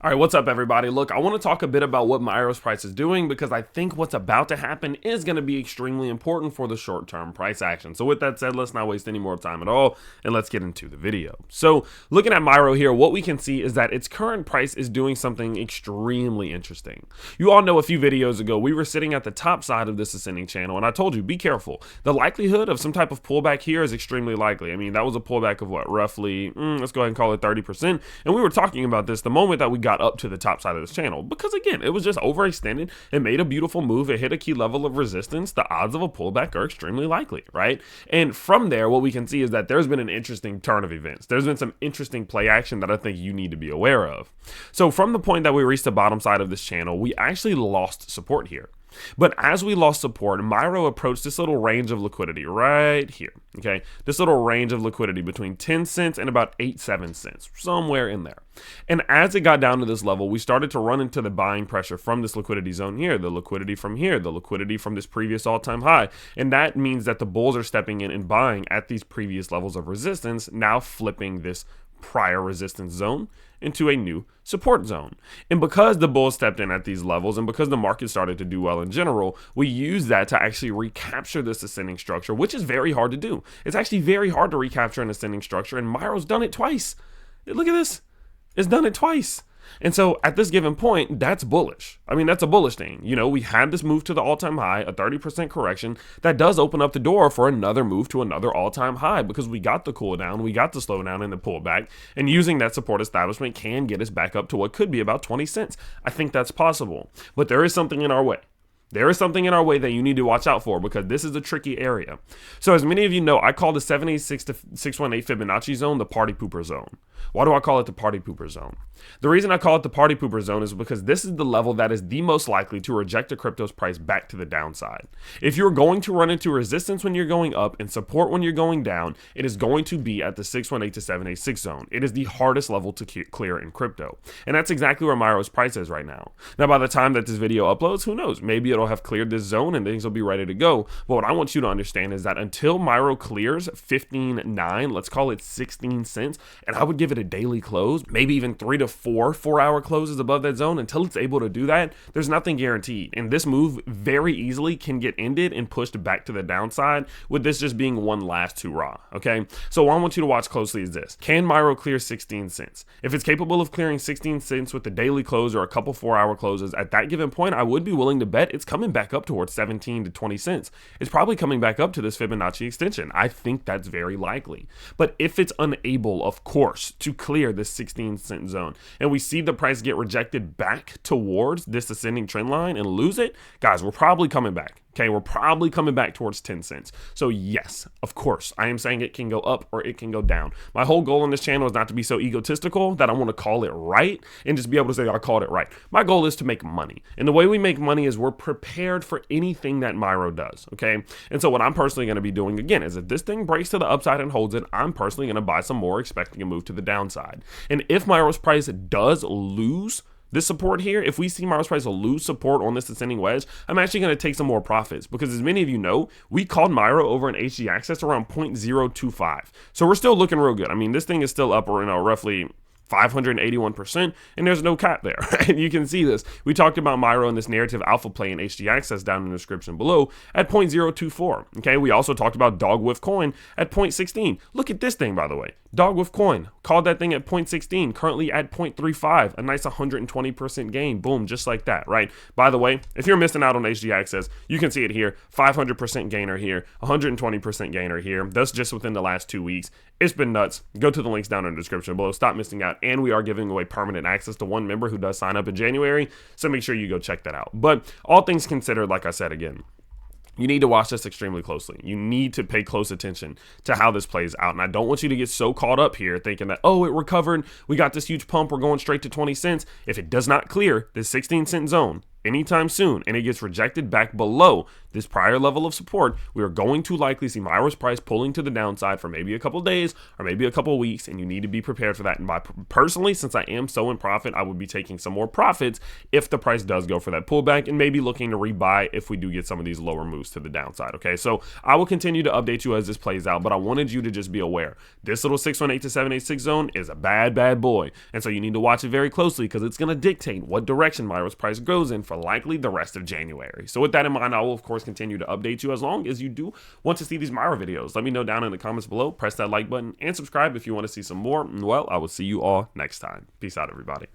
All right, what's up, everybody? Look, I want to talk a bit about what Myro's price is doing because I think what's about to happen is going to be extremely important for the short-term price action. So with that said, let's not waste any more time at all, and let's get into the video. So looking at Myro here, what we can see is that its current price is doing something extremely interesting. You all know a few videos ago, we were sitting at the top side of this ascending channel, and I told you, be careful. The likelihood of some type of pullback here is extremely likely. I mean, that was a pullback of what, roughly, let's go ahead and call it 30%. And we were talking about this the moment that we got up to the top side of this channel, because again, it was just overextended. It made a beautiful move. It hit a key level of resistance. The odds of a pullback are extremely likely, right? And from there, what we can see is that there's been an interesting turn of events. There's been some interesting play action that I think you need to be aware of. So from the point that we reached the bottom side of this channel, we actually lost support here. But as we lost support, Myro approached this little range of liquidity right here, okay? This little range of liquidity between 10 cents and about 7 cents, somewhere in there. And as it got down to this level, we started to run into the buying pressure from this liquidity zone here, the liquidity from here, the liquidity from this previous all-time high. And that means that the bulls are stepping in and buying at these previous levels of resistance, now flipping this prior resistance zone into a new support zone. And because the bulls stepped in at these levels and because the market started to do well in general, we use that to actually recapture this ascending structure, which is very hard to do. It's actually very hard to recapture an ascending structure, and Myro's done it twice. Look at this. It's done it twice. And so at this given point, that's bullish. I mean, that's a bullish thing. You know, we had this move to the all-time high, a 30% correction. That does open up the door for another move to another all-time high because we got the cool down, we got the slowdown and the pullback, and using that support establishment can get us back up to what could be about 20 cents. I think that's possible, but there is something in our way. There is something in our way that you need to watch out for because this is a tricky area. So as many of you know, I call the 786 to 618 Fibonacci zone the party pooper zone. Why do I call it the party pooper zone? The reason I call it the party pooper zone is because this is the level that is the most likely to reject a crypto's price back to the downside. If you're going to run into resistance when you're going up and support when you're going down, it is going to be at the 618 to 786 zone. It is the hardest level to clear in crypto. And that's exactly where Myro's price is right now. Now, by the time that this video uploads, who knows? Maybe it'll have cleared this zone and things will be ready to go. But what I want you to understand is that until Myro clears 15.9, let's call it 16 cents, and I would give it a daily close, maybe even 3 to 4-hour closes above that zone. Until it's able to do that, there's nothing guaranteed. And this move very easily can get ended and pushed back to the downside, with this just being one last hurrah, okay? So what I want you to watch closely is this. Can Myro clear 16 cents? If it's capable of clearing 16 cents with the daily close or a couple 4-hour closes, at that given point, I would be willing to bet it's coming back up towards 17 to 20 cents. It's probably coming back up to this Fibonacci extension. I think that's very likely. But if it's unable, of course, to clear this 16-cent zone, and we see the price get rejected back towards this ascending trend line and lose it, guys, we're probably coming back. Okay, we're probably coming back towards 10 cents. So yes, of course, I am saying it can go up or it can go down. My whole goal on this channel is not to be so egotistical that I want to call it right and just be able to say I called it right. My goal is to make money. And the way we make money is we're prepared for anything that Myro does, okay? And so what I'm personally going to be doing, again, is if this thing breaks to the upside and holds it, I'm personally going to buy some more, expecting a move to the downside. And if Myro's price does lose this support here, if we see Myro's price lose support on this ascending wedge, I'm actually going to take some more profits because, as many of you know, we called Myro over in HG Access around 0.025. So we're still looking real good. I mean, this thing is still up, roughly 581%, and there's no cap there, right? You can see this. We talked about Myro in this narrative alpha play in HG Access down in the description below at 0.024. Okay, we also talked about Dog with Coin at 0.16. Look at this thing, by the way. Dog with Coin called that thing at 0.16, currently at 0.35, a nice 120% gain. Boom, just like that, right? By the way, if you're missing out on HG Access, you can see it here. 500% gainer here, 120% gainer here. That's just within the last 2 weeks. It's been nuts. Go to the links down in the description below. Stop missing out. And we are giving away permanent access to one member who does sign up in January. So make sure you go check that out. But all things considered, like I said again, you need to watch this extremely closely. You need to pay close attention to how this plays out. And I don't want you to get so caught up here thinking that, oh, it recovered, we got this huge pump, we're going straight to 20 cents. If it does not clear this 16-cent zone anytime soon and it gets rejected back below this prior level of support, we are going to likely see Myro's price pulling to the downside for maybe a couple days or maybe a couple weeks, and you need to be prepared for that. And personally, since I am so in profit, I would be taking some more profits if the price does go for that pullback, and maybe looking to rebuy if we do get some of these lower moves to the downside. Okay, so I will continue to update you as this plays out, but I wanted you to just be aware this little 618 to 786 zone is a bad boy, and so you need to watch it very closely because it's going to dictate what direction Myro's price goes in for likely the rest of January. So with that in mind, I will of course continue to update you as long as you do want to see these Myro videos. Let me know down in the comments below, press that like button and subscribe if you want to see some more. Well, I will see you all next time. Peace out, everybody.